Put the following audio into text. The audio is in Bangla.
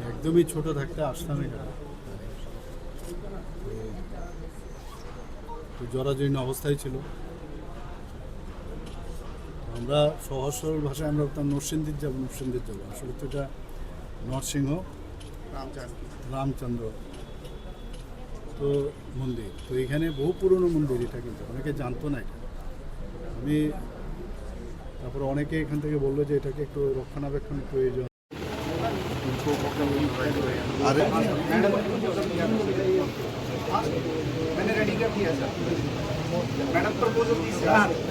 একদমই ছোট থাকতে আসতাম এখানে, তো জরাজীর্ণ অবস্থায় ছিল। আমরা সহজ সরল ভাষায় আমরা বলতাম নরসিংদীর যাবো, আসলে তো এটা নরসিংহ রামচন্দ্র তো মন্দির। তো এখানে বহু পুরনো মন্দির, এটা কিন্তু অনেকে জানতো না এটা। আমি তারপরে অনেকে এখান থেকে বললো যে এটাকে একটু রক্ষণাবেক্ষণ প্রয়োজন। मैंने रेडी कर दिया सर, मैडम प्रपोजल दी सर।